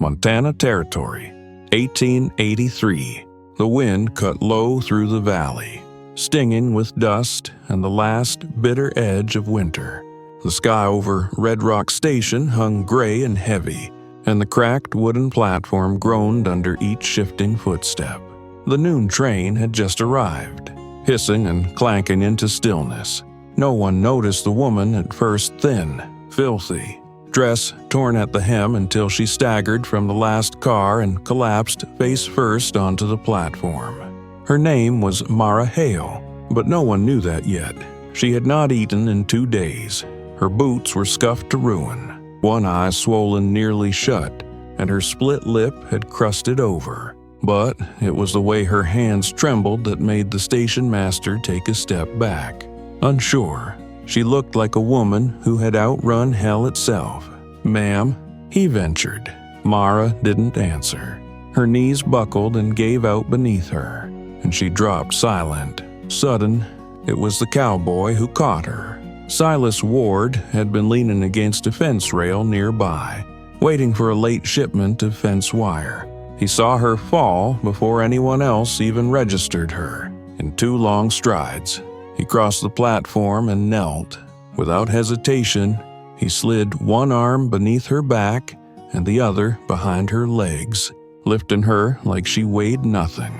Montana Territory, 1883. The wind cut low through the valley, stinging with dust and the last bitter edge of winter. The sky over Red Rock Station hung gray and heavy, and the cracked wooden platform groaned under each shifting footstep. The noon train had just arrived, hissing and clanking into stillness. No one noticed the woman, at first thin, filthy, dress torn at the hem until she staggered from the last car and collapsed face first onto the platform. Her name was Mara Hale, but no one knew that yet. She had not eaten in 2 days. Her boots were scuffed to ruin, one eye swollen nearly shut, and her split lip had crusted over. But it was the way her hands trembled that made the station master take a step back. Unsure, she looked like a woman who had outrun hell itself. "Ma'am," he ventured. Mara didn't answer. Her knees buckled and gave out beneath her, and she dropped silent. Sudden, it was the cowboy who caught her. Silas Ward had been leaning against a fence rail nearby, waiting for a late shipment of fence wire. He saw her fall before anyone else even registered her. In 2 long strides, he crossed the platform and knelt. Without hesitation, he slid one arm beneath her back and the other behind her legs, lifting her like she weighed nothing.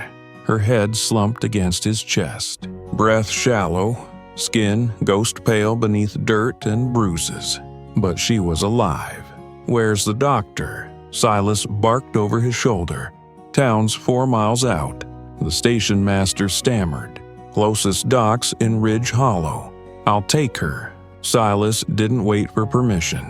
Her head slumped against his chest, breath shallow, skin ghost pale beneath dirt and bruises. But she was alive. "Where's the doctor?" Silas barked over his shoulder. "Town's 4 miles out," the station master stammered. "Closest dock's in Ridge Hollow. I'll take her." Silas didn't wait for permission.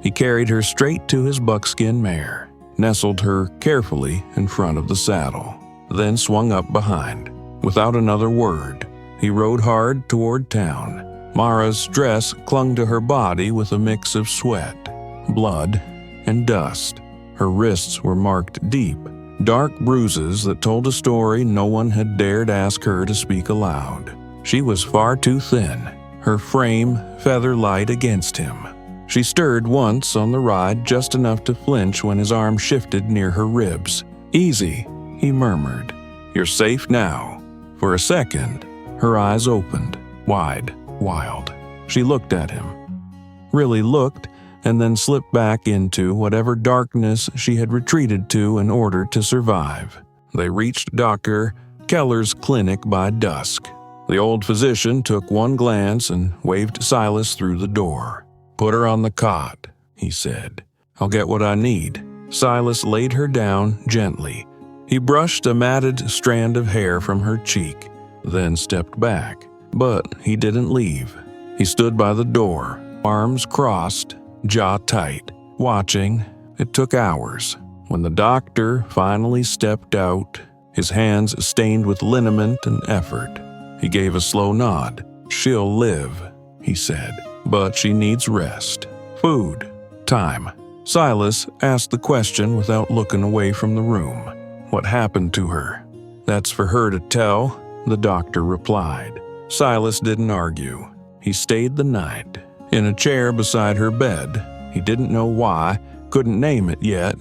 He carried her straight to his buckskin mare, nestled her carefully in front of the saddle, then swung up behind. Without another word, he rode hard toward town. Mara's dress clung to her body with a mix of sweat, blood, and dust. Her wrists were marked deep, dark bruises that told a story no one had dared ask her to speak aloud. She was far too thin, her frame feather light against him. She stirred once on the ride, just enough to flinch when his arm shifted near her ribs. "Easy," he murmured. "You're safe now." For a second, her eyes opened, wide, wild. She looked at him. Really looked, and then slipped back into whatever darkness she had retreated to in order to survive. They reached Dr. Keller's clinic by dusk. The old physician took one glance and waved Silas through the door. "Put her on the cot," he said. "I'll get what I need." Silas laid her down gently. He brushed a matted strand of hair from her cheek, then stepped back. But he didn't leave. He stood by the door, arms crossed, jaw tight, watching. It took hours. When the doctor finally stepped out, his hands stained with liniment and effort, he gave a slow nod. "She'll live," he said, "but she needs rest, food, time." Silas asked the question without looking away from the room. "What happened to her?" "That's for her to tell," the doctor replied. Silas didn't argue. He stayed the night, in a chair beside her bed. He didn't know why, couldn't name it yet,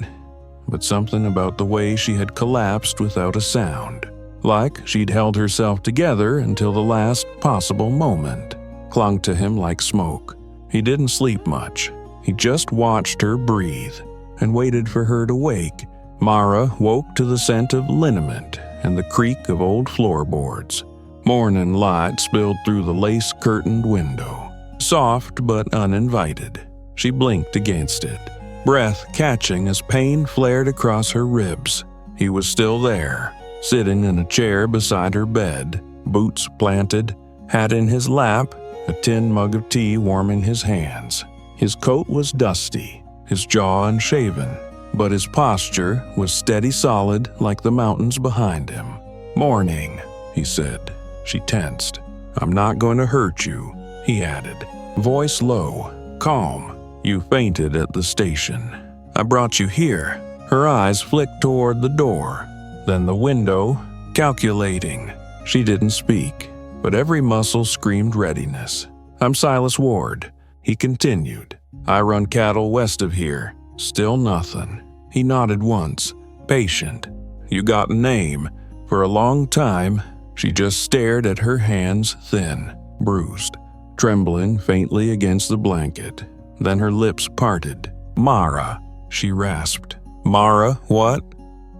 but something about the way she had collapsed without a sound, like she'd held herself together until the last possible moment, clung to him like smoke. He didn't sleep much. He just watched her breathe and waited for her to wake. Mara woke to the scent of liniment and the creak of old floorboards. Morning light spilled through the lace-curtained window, soft but uninvited. She blinked against it, breath catching as pain flared across her ribs. He was still there, sitting in a chair beside her bed, boots planted, hat in his lap, a tin mug of tea warming his hands. His coat was dusty, his jaw unshaven, but his posture was steady solid like the mountains behind him. "Morning," he said. She tensed. "I'm not going to hurt you," he added, voice low, calm. "You fainted at the station. I brought you here." Her eyes flicked toward the door, then the window, calculating. She didn't speak, but every muscle screamed readiness. "I'm Silas Ward," he continued. "I run cattle west of here. Still nothing." He nodded once, patient. "You got a name?" For a long time, she just stared at her hands, thin, bruised, trembling faintly against the blanket. Then her lips parted. "Mara," she rasped. "Mara what?"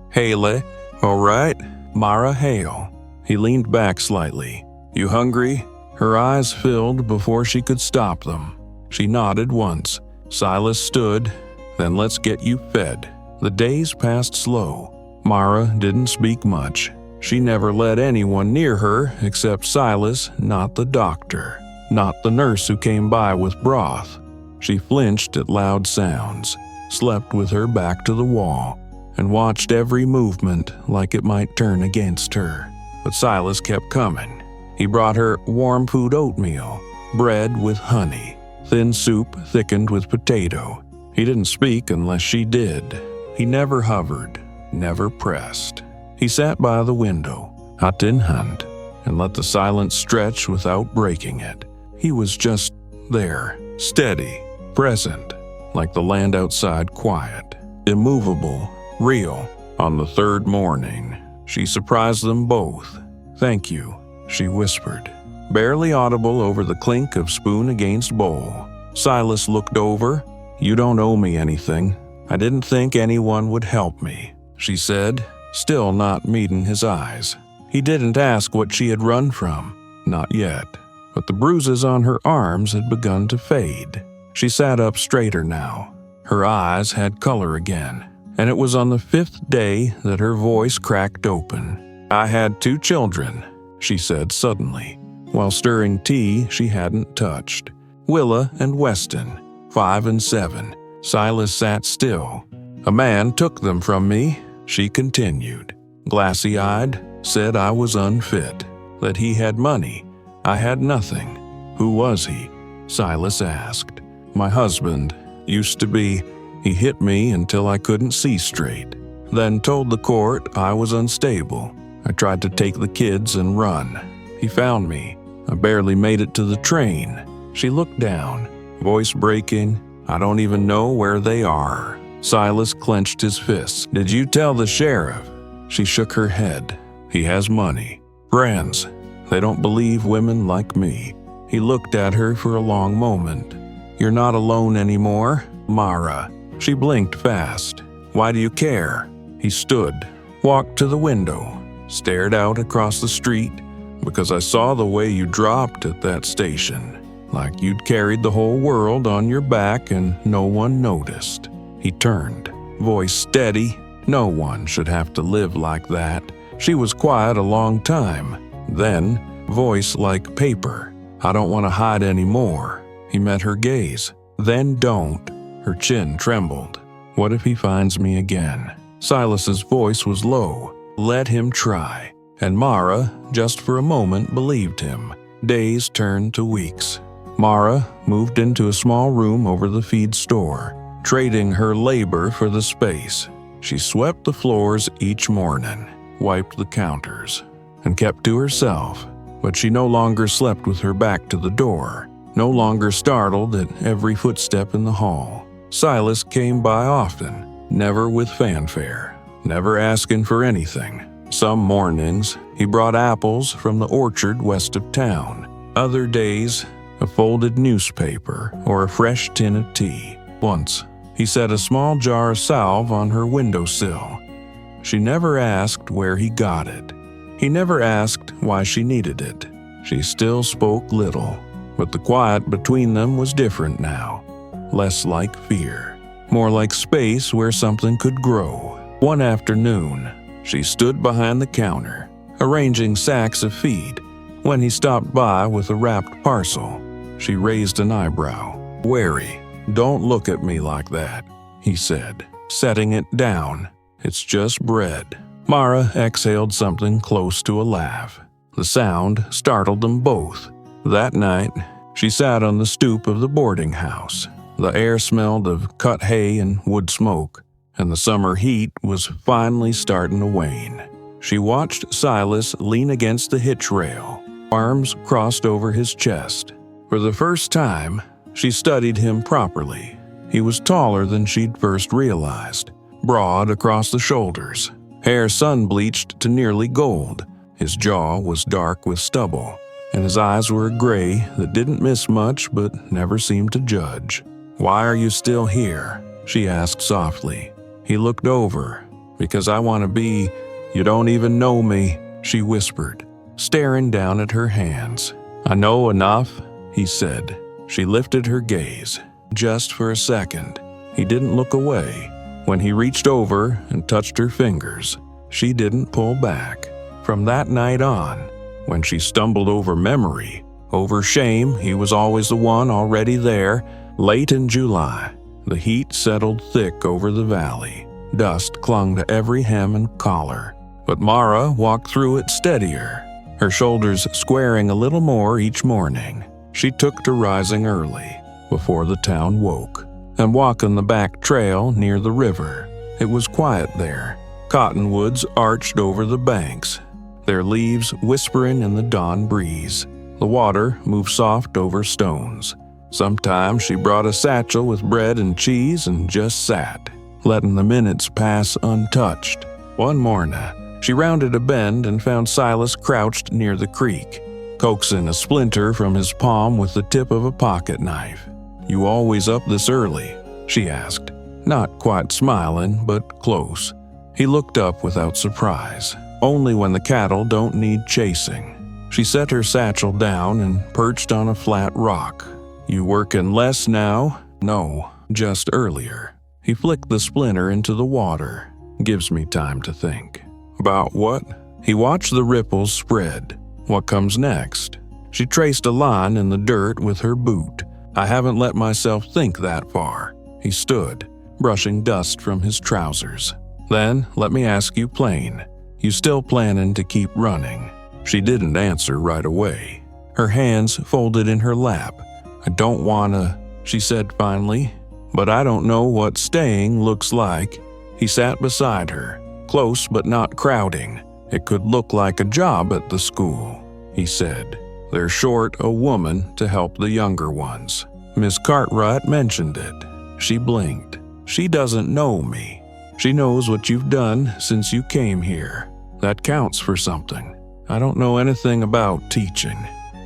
"Haley, all right. Mara Hale." He leaned back slightly. "You hungry?" Her eyes filled before she could stop them. She nodded once. Silas stood. "Then let's get you fed." The days passed slow. Mara didn't speak much. She never let anyone near her except Silas, not the doctor, not the nurse who came by with broth. She flinched at loud sounds, slept with her back to the wall, and watched every movement like it might turn against her. But Silas kept coming. He brought her warm food oatmeal, bread with honey, thin soup thickened with potato. He didn't speak unless she did. He never hovered, never pressed. He sat by the window, hut in hand, and let the silence stretch without breaking it. He was just there, steady, present, like the land outside quiet, immovable, real. On the third morning, she surprised them both. "Thank you," she whispered, barely audible over the clink of spoon against bowl. Silas looked over. "You don't owe me anything. I didn't think anyone would help me," she said, still not meeting his eyes. He didn't ask what she had run from, not yet, but the bruises on her arms had begun to fade. She sat up straighter now. Her eyes had color again, and it was on the 5th day that her voice cracked open. "I had 2 children," she said suddenly, while stirring tea she hadn't touched. "Willa and Weston, 5 and 7. Silas sat still. "A man took them from me," she continued. Glassy-eyed, said I was unfit, that he had money. I had nothing. "Who was he?" Silas asked. "My husband. Used to be. He hit me until I couldn't see straight. Then told the court I was unstable. I tried to take the kids and run. He found me. I barely made it to the train." She looked down, voice breaking. "I don't even know where they are." Silas clenched his fists. "Did you tell the sheriff?" She shook her head. "He has money. Friends. They don't believe women like me." He looked at her for a long moment. "You're not alone anymore, Mara." She blinked fast. "Why do you care?" He stood, walked to the window, stared out across the street. "Because I saw the way you dropped at that station, like you'd carried the whole world on your back and no one noticed." He turned, voice steady. "No one should have to live like that." She was quiet a long time. Then, voice like paper. "I don't want to hide anymore." He met her gaze. "Then don't." Her chin trembled. "What if he finds me again?" Silas's voice was low. Let him try. And Mara, just for a moment, believed him. Days turned to weeks. Mara moved into a small room over the feed store, trading her labor for the space. She swept the floors each morning, wiped the counters, and kept to herself. But she no longer slept with her back to the door, no longer startled at every footstep in the hall. Silas came by often, never with fanfare, never asking for anything. Some mornings, he brought apples from the orchard west of town. Other days, a folded newspaper or a fresh tin of tea. Once, he set a small jar of salve on her windowsill. She never asked where he got it. He never asked why she needed it. She still spoke little, but the quiet between them was different now. Less like fear, more like space where something could grow. One afternoon, she stood behind the counter, arranging sacks of feed, when he stopped by with a wrapped parcel. She raised an eyebrow. "Wary, don't look at me like that," he said, setting it down. "It's just bread." Mara exhaled something close to a laugh. The sound startled them both. That night, she sat on the stoop of the boarding house. The air smelled of cut hay and wood smoke, and the summer heat was finally starting to wane. She watched Silas lean against the hitch rail, arms crossed over his chest. For the first time, she studied him properly. He was taller than she'd first realized, broad across the shoulders, hair sun-bleached to nearly gold. His jaw was dark with stubble, and his eyes were a gray that didn't miss much but never seemed to judge. "Why are you still here?" she asked softly. He looked over. "Because I want to be. You don't even know me," she whispered, staring down at her hands. "I know enough," he said. She lifted her gaze. Just for a second. He didn't look away. When he reached over and touched her fingers, she didn't pull back. From that night on, when she stumbled over memory, over shame, he was always the one already there. Late in July, the heat settled thick over the valley. Dust clung to every hem and collar. But Mara walked through it steadier, her shoulders squaring a little more each morning. She took to rising early, before the town woke, and walking the back trail near the river. It was quiet there. Cottonwoods arched over the banks, their leaves whispering in the dawn breeze. The water moved soft over stones. Sometimes she brought a satchel with bread and cheese and just sat, letting the minutes pass untouched. One morning, she rounded a bend and found Silas crouched near the creek, coaxing a splinter from his palm with the tip of a pocket knife. "You always up this early?" she asked, not quite smiling, but close. He looked up without surprise. "Only when the cattle don't need chasing." She set her satchel down and perched on a flat rock. "You working less now?" "No, just earlier." He flicked the splinter into the water. "Gives me time to think." "About what?" He watched the ripples spread. "What comes next?" She traced a line in the dirt with her boot. "I haven't let myself think that far." He stood, brushing dust from his trousers. "Then, let me ask you plain. You still planning to keep running?" She didn't answer right away. Her hands folded in her lap. "I don't wanna," she said finally, "but I don't know what staying looks like." He sat beside her, close but not crowding. "It could look like a job at the school," he said. "They're short a woman to help the younger ones. Miss Cartwright mentioned it." She blinked. "She doesn't know me. She knows what you've done since you came here. That counts for something. I don't know anything about teaching.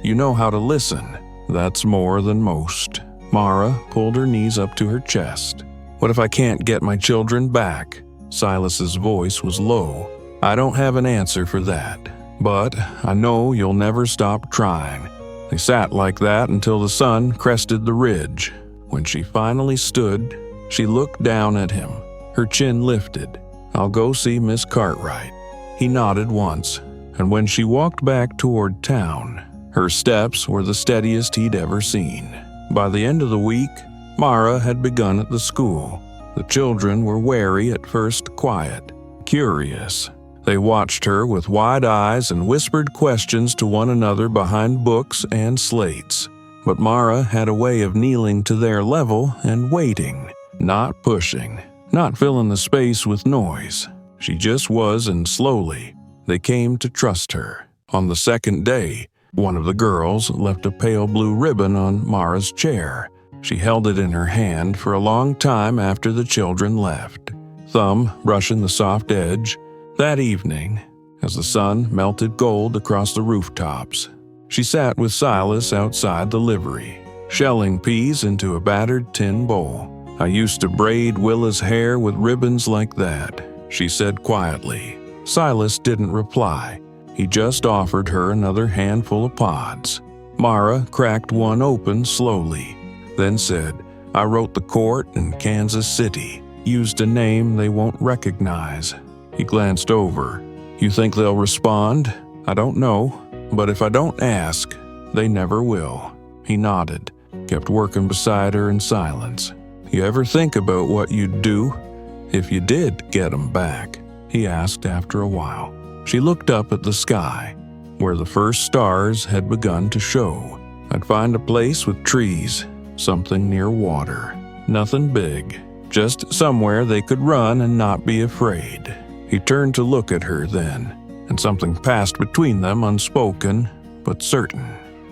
You know how to listen. That's more than most." Mara pulled her knees up to her chest. "What if I can't get my children back?" Silas's voice was low. "I don't have an answer for that, but I know you'll never stop trying." They sat like that until the sun crested the ridge. When she finally stood, she looked down at him, her chin lifted. "I'll go see Miss Cartwright." He nodded once, and when she walked back toward town, her steps were the steadiest he'd ever seen. By the end of the week, Mara had begun at the school. The children were wary at first, quiet, curious. They watched her with wide eyes and whispered questions to one another behind books and slates. But Mara had a way of kneeling to their level and waiting, not pushing, not filling the space with noise. She just was, and slowly, they came to trust her. On the second day, one of the girls left a pale blue ribbon on Mara's chair. She held it in her hand for a long time after the children left, thumb brushing the soft edge. That evening, as the sun melted gold across the rooftops, she sat with Silas outside the livery, shelling peas into a battered tin bowl. "I used to braid Willa's hair with ribbons like that," she said quietly. Silas didn't reply. He just offered her another handful of pods. Mara cracked one open slowly, then said, "I wrote the court in Kansas City, used a name they won't recognize." He glanced over. "You think they'll respond?" "I don't know, but if I don't ask, they never will." He nodded, kept working beside her in silence. "You ever think about what you'd do if you did get 'em back?" he asked after a while. She looked up at the sky, where the first stars had begun to show. "I'd find a place with trees, something near water. Nothing big, just somewhere they could run and not be afraid." He turned to look at her then, and something passed between them, unspoken but certain.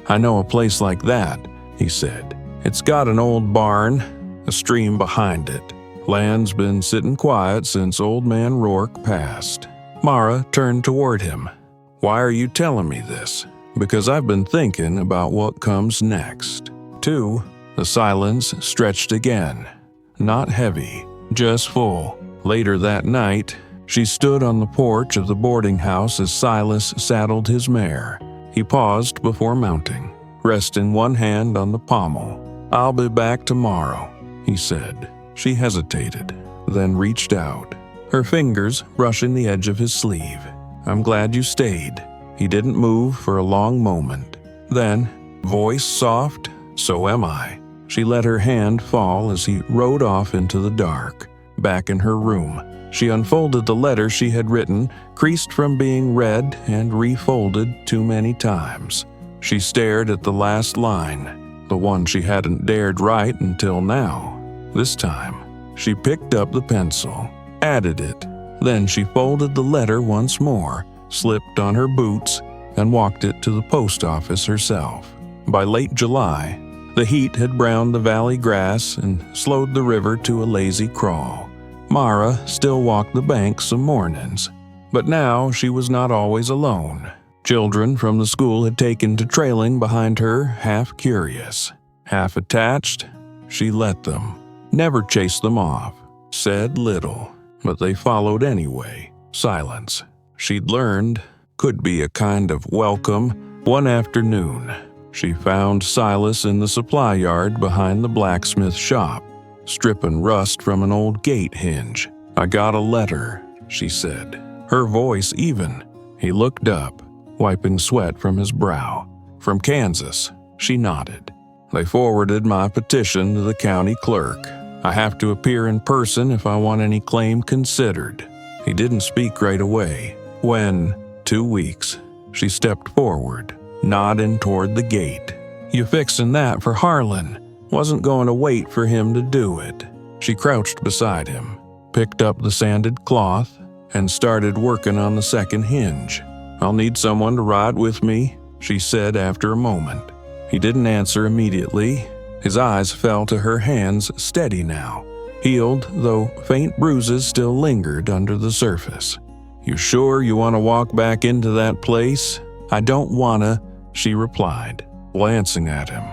"I know a place like that," he said. "It's got an old barn, a stream behind it, Land's been sitting quiet since Old Man Rourke passed. Mara turned toward him. Why are you telling me this? Because I've been thinking about what comes next. 2. The silence stretched again. Not heavy, just full. Later that night, she stood on the porch of the boarding house as Silas saddled his mare. He paused before mounting, resting one hand on the pommel. "I'll be back tomorrow," he said. She hesitated, then reached out, her fingers brushing the edge of his sleeve. "I'm glad you stayed." He didn't move for a long moment. Then, voice soft, "So am I." She let her hand fall as he rode off into the dark. Back in her room, she unfolded the letter she had written, creased from being read and refolded too many times. She stared at the last line, the one she hadn't dared write until now. This time, she picked up the pencil, added it. Then she folded the letter once more, slipped on her boots, and walked it to the post office herself. By late July, the heat had browned the valley grass and slowed the river to a lazy crawl. Mara still walked the bank some mornings, but now she was not always alone. Children from the school had taken to trailing behind her, half curious, half attached. She let them, never chased them off, said little, but they followed anyway. Silence, she'd learned, could be a kind of welcome. One afternoon, she found Silas in the supply yard behind the blacksmith shop, stripping rust from an old gate hinge. "I got a letter," she said, her voice even. He looked up, wiping sweat from his brow. "From Kansas," she nodded. "They forwarded my petition to the county clerk. I have to appear in person if I want any claim considered." He didn't speak right away. When, 2 weeks, she stepped forward, nodding toward the gate. "You fixin' that for Harlan?" Wasn't going to wait for him to do it. She crouched beside him, picked up the sanded cloth, and started working on the second hinge. "I'll need someone to ride with me," she said after a moment. He didn't answer immediately. His eyes fell to her hands, steady now, healed, though faint bruises still lingered under the surface. "You sure you want to walk back into that place?" "I don't wanna," she replied, glancing at him.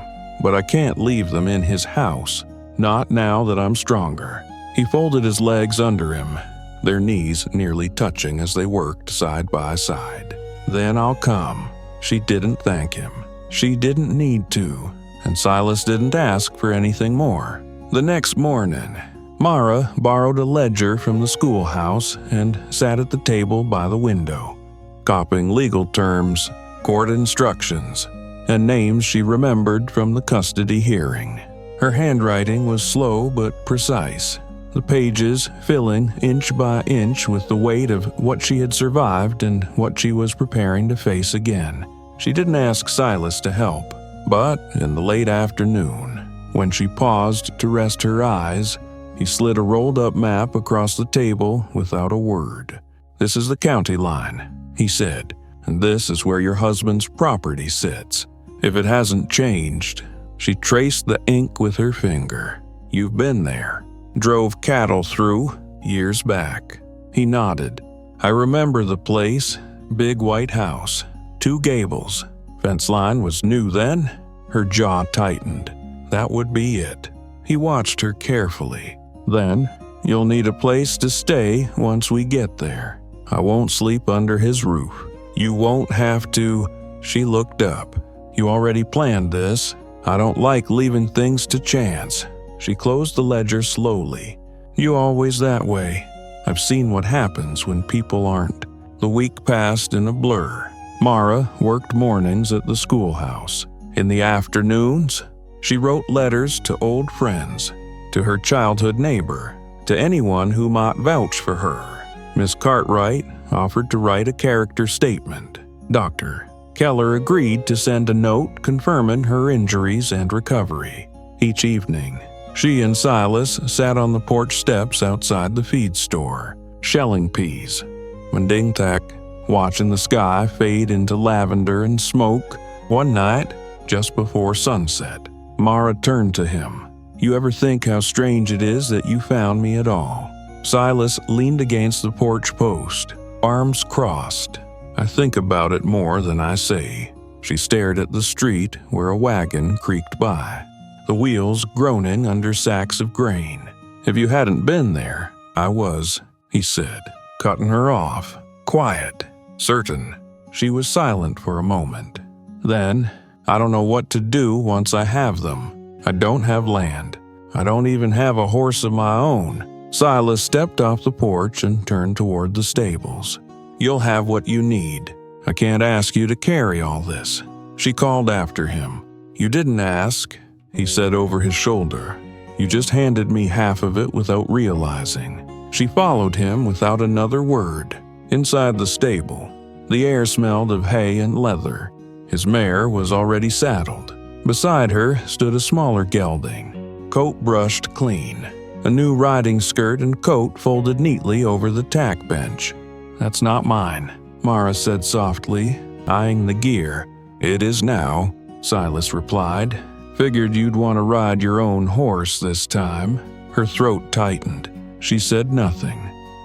"But I can't leave them in his house, not now that I'm stronger." He folded his legs under him, their knees nearly touching as they worked side by side. "Then I'll come." She didn't thank him. She didn't need to, and Silas didn't ask for anything more. The next morning, Mara borrowed a ledger from the schoolhouse and sat at the table by the window, copying legal terms, court instructions, and names she remembered from the custody hearing. Her handwriting was slow but precise, the pages filling inch by inch with the weight of what she had survived and what she was preparing to face again. She didn't ask Silas to help, but in the late afternoon, when she paused to rest her eyes, he slid a rolled-up map across the table without a word. "This is the county line," he said, "and this is where your husband's property sits. If it hasn't changed." She traced the ink with her finger. "You've been there. Drove cattle through, years back." He nodded. "I remember the place. Big white house. 2 gables. Fence line was new then?" Her jaw tightened. That would be it. He watched her carefully. "Then, you'll need a place to stay once we get there. I won't sleep under his roof. You won't have to." She looked up. "You already planned this. I don't like leaving things to chance." She closed the ledger slowly. "You always that way. I've seen what happens when people aren't." The week passed in a blur. Mara worked mornings at the schoolhouse. In the afternoons, she wrote letters to old friends, to her childhood neighbor, to anyone who might vouch for her. Miss Cartwright offered to write a character statement. Dr. Keller agreed to send a note confirming her injuries and recovery. Each evening, she and Silas sat on the porch steps outside the feed store, shelling peas. Mendingtak, watching the sky fade into lavender and smoke. One night, just before sunset, Mara turned to him. You ever think how strange it is that you found me at all?" Silas leaned against the porch post, arms crossed. "I think about it more than I say." She stared at the street where a wagon creaked by, the wheels groaning under sacks of grain. "If you hadn't been there, I was," he said, cutting her off. "Quiet. Certain." She was silent for a moment. Then, "I don't know what to do once I have them. I don't have land. I don't even have a horse of my own." Silas stepped off the porch and turned toward the stables. "You'll have what you need. I can't ask you to carry all this." She called after him. "You didn't ask," he said over his shoulder. "You just handed me half of it without realizing." She followed him without another word. Inside the stable, the air smelled of hay and leather. His mare was already saddled. Beside her stood a smaller gelding, coat brushed clean, a new riding skirt and coat folded neatly over the tack bench. "That's not mine," Mara said softly, eyeing the gear. "It is now," Silas replied. "Figured you'd want to ride your own horse this time." Her throat tightened. She said nothing,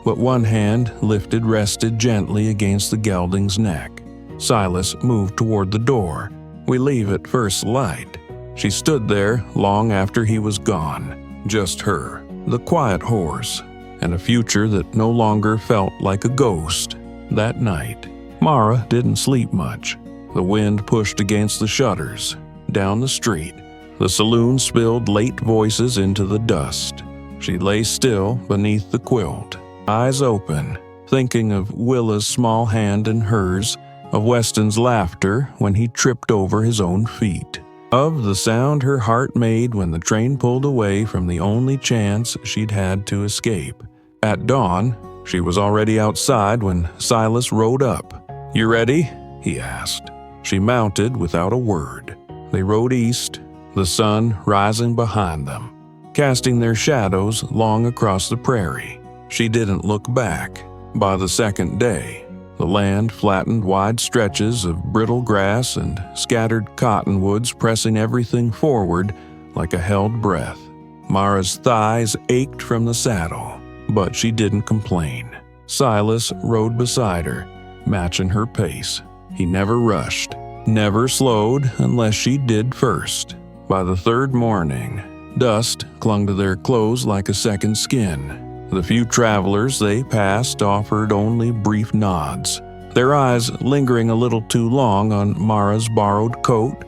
but one hand rested gently against the gelding's neck. Silas moved toward the door. "We leave at first light." She stood there long after he was gone. Just her, the quiet horse, and a future that no longer felt like a ghost. That night, Mara didn't sleep much. The wind pushed against the shutters. Down the street, the saloon spilled late voices into the dust. She lay still beneath the quilt, eyes open, thinking of Willa's small hand in hers, of Weston's laughter when he tripped over his own feet, of the sound her heart made when the train pulled away from the only chance she'd had to escape. At dawn, she was already outside when Silas rode up. "You ready?" he asked. She mounted without a word. They rode east, the sun rising behind them, casting their shadows long across the prairie. She didn't look back. By the second day, the land flattened wide stretches of brittle grass and scattered cottonwoods pressing everything forward like a held breath. Mara's thighs ached from the saddle, but she didn't complain. Silas rode beside her, matching her pace. He never rushed, never slowed unless she did first. By the third morning, dust clung to their clothes like a second skin. The few travelers they passed offered only brief nods, their eyes lingering a little too long on Mara's borrowed coat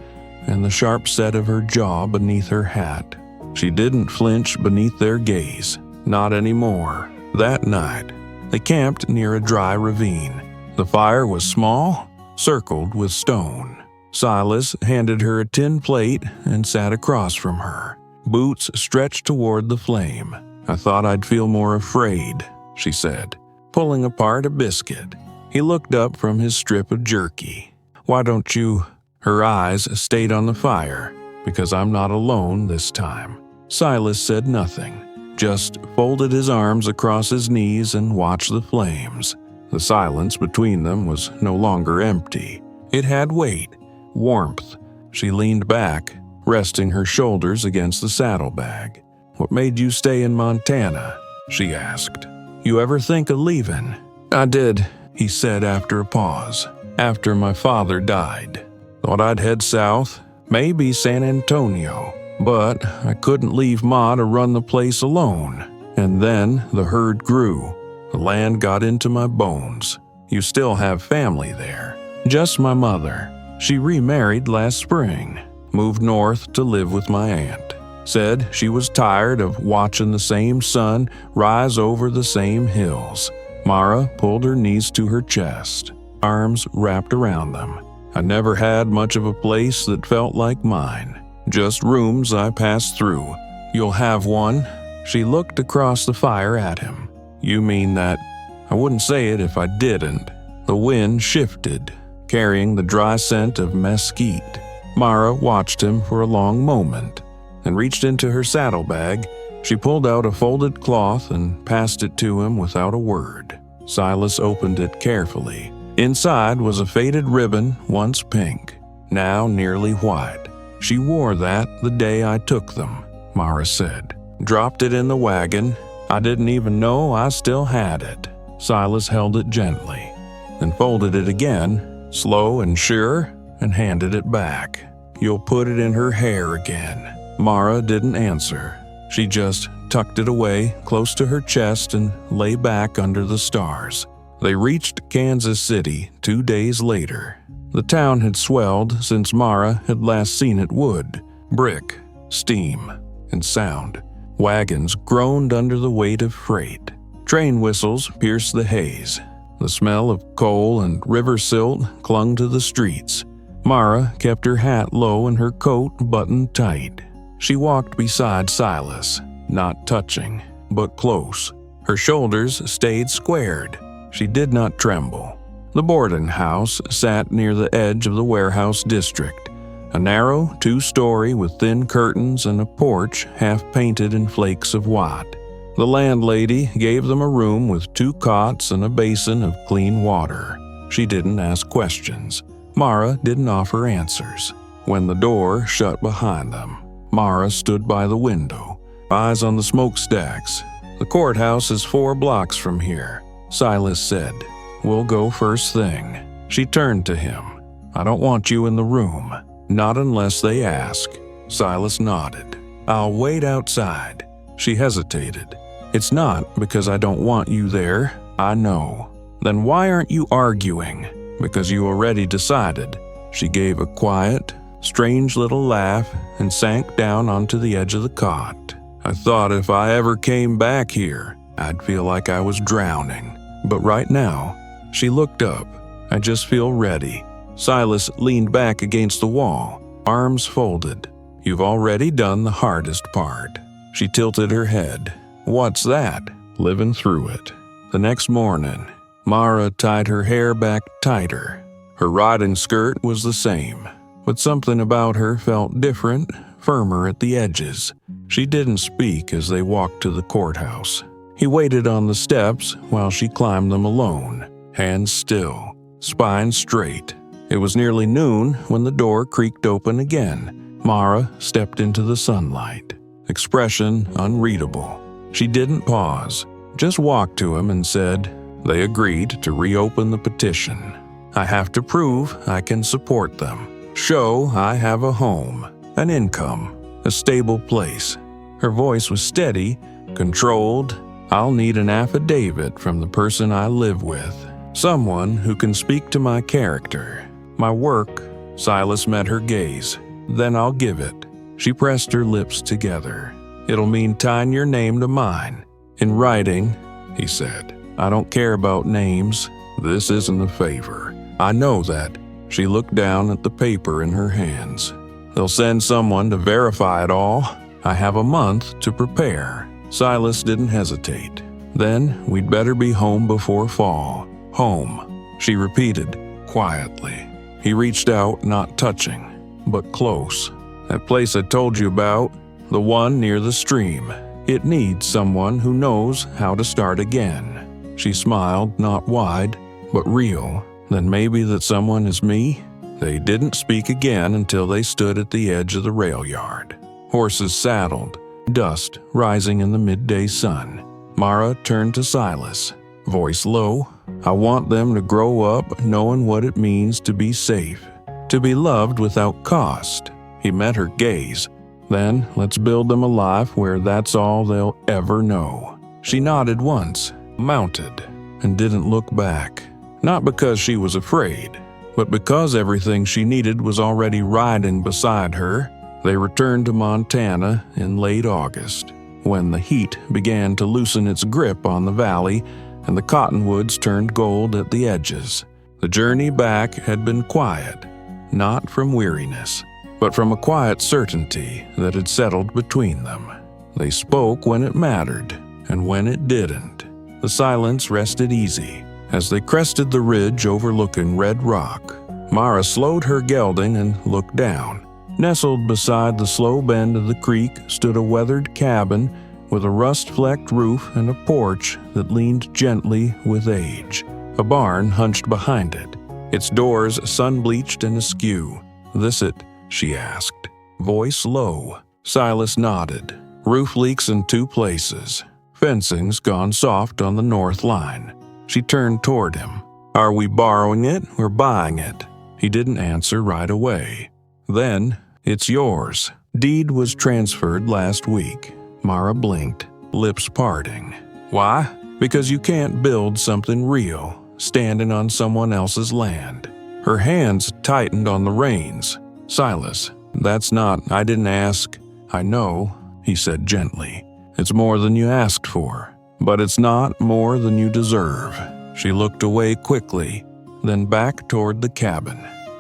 and the sharp set of her jaw beneath her hat. She didn't flinch beneath their gaze, not anymore. That night, they camped near a dry ravine. The fire was small, circled with stone. Silas handed her a tin plate and sat across from her, boots stretched toward the flame. "I thought I'd feel more afraid," she said, pulling apart a biscuit. He looked up from his strip of jerky. "Why don't you—" Her eyes stayed on the fire. "Because I'm not alone this time." Silas said nothing, just folded his arms across his knees and watched the flames. The silence between them was no longer empty. It had weight, warmth. She leaned back, resting her shoulders against the saddlebag. "What made you stay in Montana?" she asked. "You ever think of leaving?" "I did," he said after a pause. "After my father died. Thought I'd head south, maybe San Antonio. But I couldn't leave Ma to run the place alone. And then the herd grew. The land got into my bones. You still have family there." "Just my mother. She remarried last spring. Moved north to live with my aunt. Said she was tired of watching the same sun rise over the same hills." Mara pulled her knees to her chest, arms wrapped around them. "I never had much of a place that felt like mine. Just rooms I passed through. You'll have one?" She looked across the fire at him. "You mean that?" "I wouldn't say it if I didn't." The wind shifted, carrying the dry scent of mesquite. Mara watched him for a long moment, and reached into her saddlebag. She pulled out a folded cloth and passed it to him without a word. Silas opened it carefully. Inside was a faded ribbon, once pink, now nearly white. "She wore that the day I took them. Mara said. "Dropped it in the wagon. I didn't even know I still had it." Silas held it gently, then folded it again, slow and sure, and handed it back. "You'll put it in her hair again." Mara didn't answer. She just tucked it away close to her chest and lay back under the stars. They reached Kansas City 2 days later. The town had swelled since Mara had last seen it wood. Brick, steam, and sound. Wagons groaned under the weight of freight. Train whistles pierced the haze. The smell of coal and river silt clung to the streets. Mara kept her hat low and her coat buttoned tight. She walked beside Silas, not touching, but close. Her shoulders stayed squared. She did not tremble. The boarding house sat near the edge of the warehouse district, a narrow 2-story with thin curtains and a porch half painted in flakes of white. The landlady gave them a room with 2 cots and a basin of clean water. She didn't ask questions. Mara didn't offer answers. When the door shut behind them, Mara stood by the window, eyes on the smokestacks. "The courthouse is 4 blocks from here," Silas said. "We'll go first thing." She turned to him. "I don't want you in the room. Not unless they ask." Silas nodded. "I'll wait outside." She hesitated. "It's not because I don't want you there. I know." "Then why aren't you arguing?" "Because you already decided." She gave a quiet, strange little laugh and sank down onto the edge of the cot. "I thought if I ever came back here, I'd feel like I was drowning. But right now," she looked up, "I just feel ready." Silas leaned back against the wall, arms folded. "You've already done the hardest part." She tilted her head. "What's that?" "Living through it." The next morning, Mara tied her hair back tighter. Her riding skirt was the same, but something about her felt different, firmer at the edges. She didn't speak as they walked to the courthouse. He waited on the steps while she climbed them alone, hands still, spine straight. It was nearly noon when the door creaked open again. Mara stepped into the sunlight, expression unreadable. She didn't pause, just walked to him and said, They agreed to reopen the petition. "I have to prove I can support them. Show I have a home, an income, a stable place." Her voice was steady, controlled. "I'll need an affidavit from the person I live with. Someone who can speak to my character, my work." Silas met her gaze. "Then I'll give it." She pressed her lips together. "It'll mean tying your name to mine. In writing," he said. "I don't care about names. This isn't a favor. I know that." She looked down at the paper in her hands. "They'll send someone to verify it all. I have a month to prepare." Silas didn't hesitate. "Then we'd better be home before fall." "Home," she repeated, quietly. He reached out, not touching, but close. "That place I told you about, the one near the stream. It needs someone who knows how to start again." She smiled, not wide, but real. "Then maybe that someone is me?" They didn't speak again until they stood at the edge of the rail yard. Horses saddled, dust rising in the midday sun. Mara turned to Silas, voice low. "I want them to grow up knowing what it means to be safe, to be loved without cost." He met her gaze. "Then let's build them a life where that's all they'll ever know." She nodded once, mounted, and didn't look back. Not because she was afraid, but because everything she needed was already riding beside her. They returned to Montana in late August, when the heat began to loosen its grip on the valley and the cottonwoods turned gold at the edges. The journey back had been quiet, not from weariness, but from a quiet certainty that had settled between them. They spoke when it mattered, and when it didn't. The silence rested easy. As they crested the ridge overlooking Red Rock, Mara slowed her gelding and looked down. Nestled beside the slow bend of the creek stood a weathered cabin with a rust-flecked roof and a porch that leaned gently with age. A barn hunched behind it, its doors sun-bleached and askew. "This it?" she asked, voice low. Silas nodded. Roof leaks in 2 places. Fencing's gone soft on the north line. She turned toward him. Are we borrowing it or buying it? He didn't answer right away. Then, it's yours. Deed was transferred last week. Mara blinked, lips parting. Why? Because you can't build something real, standing on someone else's land. Her hands tightened on the reins. Silas, that's not, I didn't ask. I know, he said gently. It's more than you asked for, but it's not more than you deserve. She looked away quickly, then back toward the cabin.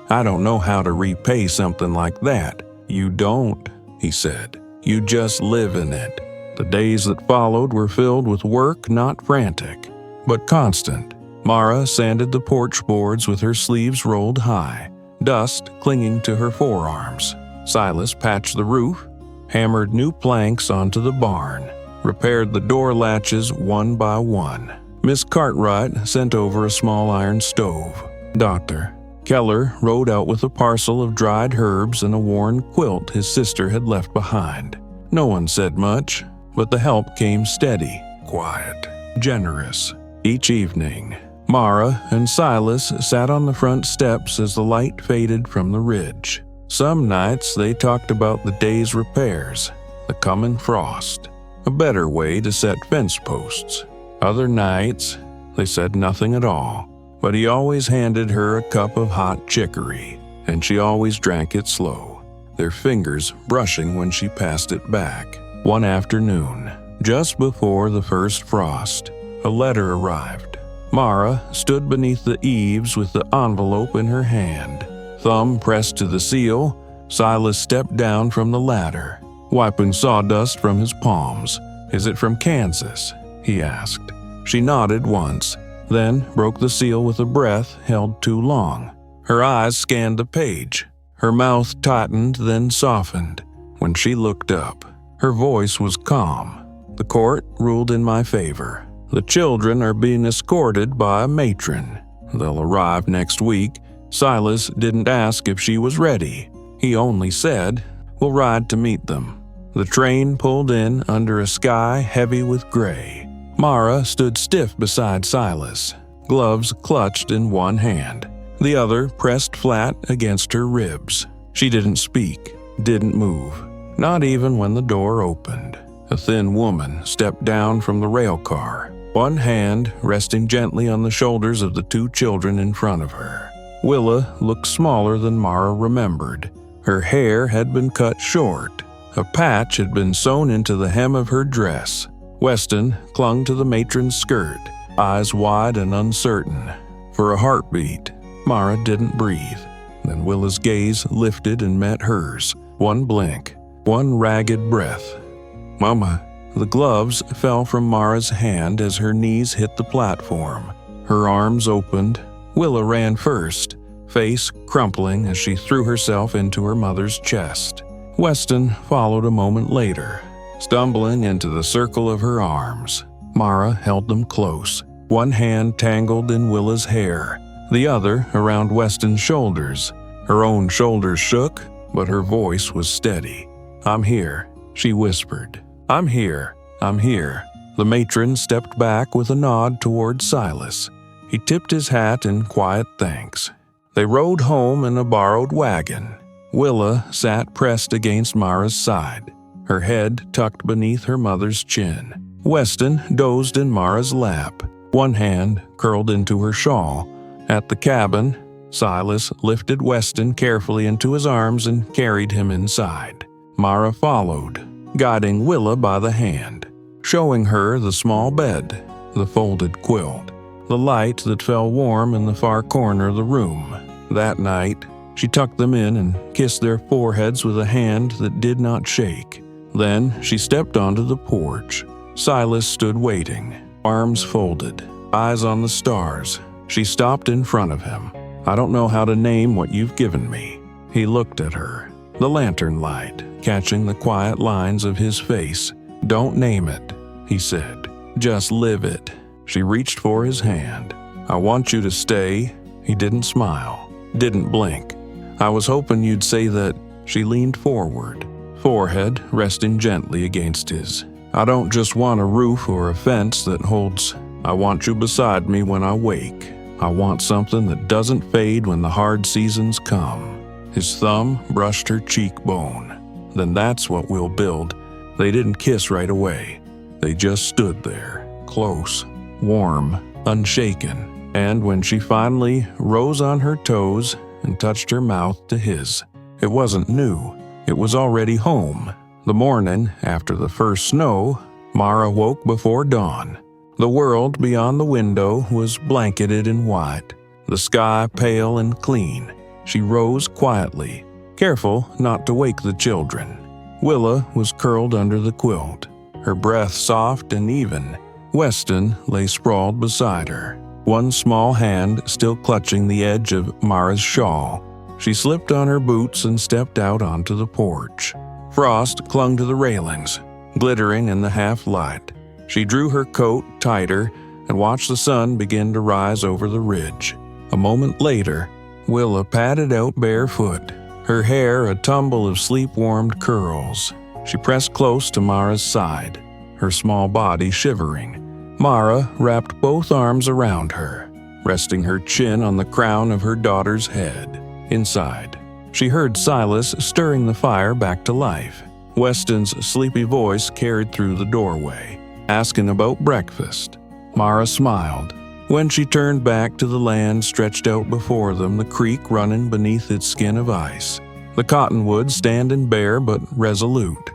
I don't know how to repay something like that. You don't, he said. You just live in it. The days that followed were filled with work not frantic, but constant. Mara sanded the porch boards with her sleeves rolled high, dust clinging to her forearms. Silas patched the roof, hammered new planks onto the barn, repaired the door latches one by one. Miss Cartwright sent over a small iron stove. Dr. Keller rode out with a parcel of dried herbs and a worn quilt his sister had left behind. No one said much, but the help came steady, quiet, generous. Each evening, Mara and Silas sat on the front steps as the light faded from the ridge. Some nights they talked about the day's repairs, the coming frost, a better way to set fence posts. Other nights, they said nothing at all, but he always handed her a cup of hot chicory, and she always drank it slow, their fingers brushing when she passed it back. One afternoon, just before the first frost, a letter arrived. Mara stood beneath the eaves with the envelope in her hand. Thumb pressed to the seal, Silas stepped down from the ladder, wiping sawdust from his palms. Is it from Kansas? He asked. She nodded once, then broke the seal with a breath held too long. Her eyes scanned the page. Her mouth tightened, then softened. When she looked up, her voice was calm. The court ruled in my favor. The children are being escorted by a matron. They'll arrive next week. Silas didn't ask if she was ready. He only said, we'll ride to meet them. The train pulled in under a sky heavy with gray. Mara stood stiff beside Silas, gloves clutched in one hand, the other pressed flat against her ribs. She didn't speak, didn't move, not even when the door opened. A thin woman stepped down from the rail car, one hand resting gently on the shoulders of the 2 children in front of her. Willa looked smaller than Mara remembered. Her hair had been cut short. A patch had been sewn into the hem of her dress. Weston clung to the matron's skirt, eyes wide and uncertain. For a heartbeat, Mara didn't breathe. Then Willa's gaze lifted and met hers. One blink, one ragged breath. Mama. The gloves fell from Mara's hand as her knees hit the platform. Her arms opened. Willa ran first, face crumpling as she threw herself into her mother's chest. Weston followed a moment later, stumbling into the circle of her arms. Mara held them close, one hand tangled in Willa's hair, the other around Weston's shoulders. Her own shoulders shook, but her voice was steady. I'm here, she whispered. I'm here, I'm here. The matron stepped back with a nod toward Silas. He tipped his hat in quiet thanks. They rode home in a borrowed wagon. Willa sat pressed against Mara's side, her head tucked beneath her mother's chin. Weston dozed in Mara's lap, one hand curled into her shawl. At the cabin, Silas lifted Weston carefully into his arms and carried him inside. Mara followed, guiding Willa by the hand, showing her the small bed, the folded quilt, the light that fell warm in the far corner of the room. That night, she tucked them in and kissed their foreheads with a hand that did not shake. Then she stepped onto the porch. Silas stood waiting, arms folded, eyes on the stars. She stopped in front of him. I don't know how to name what you've given me. He looked at her, the lantern light catching the quiet lines of his face. Don't name it, he said. Just live it. She reached for his hand. I want you to stay. He didn't smile, didn't blink. I was hoping you'd say that. She leaned forward, forehead resting gently against his. "I don't just want a roof or a fence that holds. I want you beside me when I wake. I want something that doesn't fade when the hard seasons come." His thumb brushed her cheekbone. "Then that's what we'll build." They didn't kiss right away. They just stood there, close, warm, unshaken. And when she finally rose on her toes and touched her mouth to his, it wasn't new. It was already home. The morning after the first snow, Mara woke before dawn. The world beyond the window was blanketed in white, the sky pale and clean. She rose quietly, careful not to wake the children. Willa was curled under the quilt, her breath soft and even. Weston lay sprawled beside her, one small hand still clutching the edge of Mara's shawl. She slipped on her boots and stepped out onto the porch. Frost clung to the railings, glittering in the half-light. She drew her coat tighter and watched the sun begin to rise over the ridge. A moment later, Willa padded out barefoot, her hair a tumble of sleep-warmed curls. She pressed close to Mara's side, her small body shivering. Mara wrapped both arms around her, resting her chin on the crown of her daughter's head. Inside, she heard Silas stirring the fire back to life. Weston's sleepy voice carried through the doorway, asking about breakfast. Mara smiled. When she turned back to the land stretched out before them, the creek running beneath its skin of ice, the cottonwoods standing bare but resolute,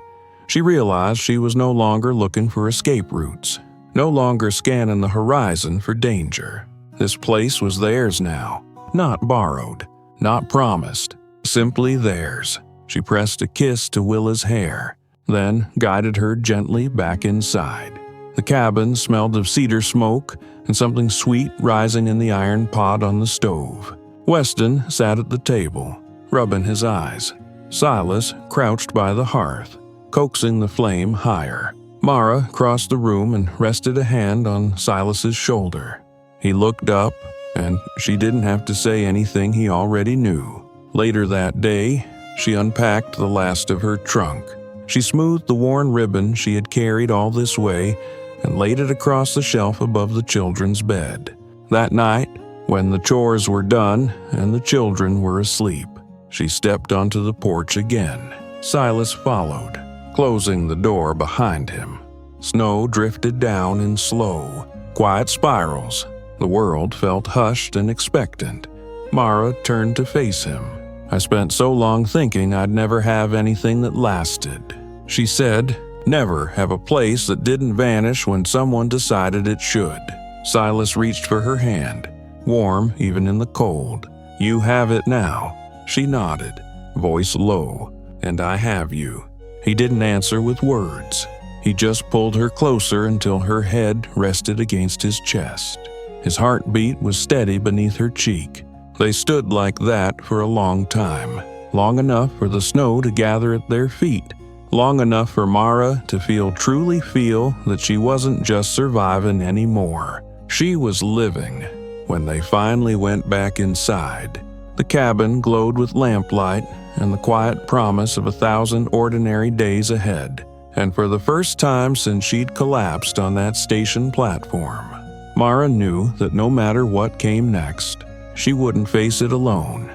she realized she was no longer looking for escape routes, no longer scanning the horizon for danger. This place was theirs now, not borrowed, not promised, simply theirs. She pressed a kiss to Willa's hair, then guided her gently back inside. The cabin smelled of cedar smoke and something sweet rising in the iron pot on the stove. Weston sat at the table, rubbing his eyes. Silas crouched by the hearth, coaxing the flame higher. Mara crossed the room and rested a hand on Silas's shoulder. He looked up, and she didn't have to say anything he already knew. Later that day, she unpacked the last of her trunk. She smoothed the worn ribbon she had carried all this way and laid it across the shelf above the children's bed. That night, when the chores were done and the children were asleep, she stepped onto the porch again. Silas followed, closing the door behind him. Snow drifted down in slow, quiet spirals. The world felt hushed and expectant. Mara turned to face him. "I spent so long thinking I'd never have anything that lasted," she said. "Never have a place that didn't vanish when someone decided it should." Silas reached for her hand, warm even in the cold. "You have it now," she nodded, voice low. "And I have you." He didn't answer with words. He just pulled her closer until her head rested against his chest. His heartbeat was steady beneath her cheek. They stood like that for a long time, long enough for the snow to gather at their feet, long enough for Mara to truly feel that she wasn't just surviving anymore. She was living. When they finally went back inside, the cabin glowed with lamplight and the quiet promise of 1,000 ordinary days ahead. And for the first time since she'd collapsed on that station platform, Mara knew that no matter what came next, she wouldn't face it alone.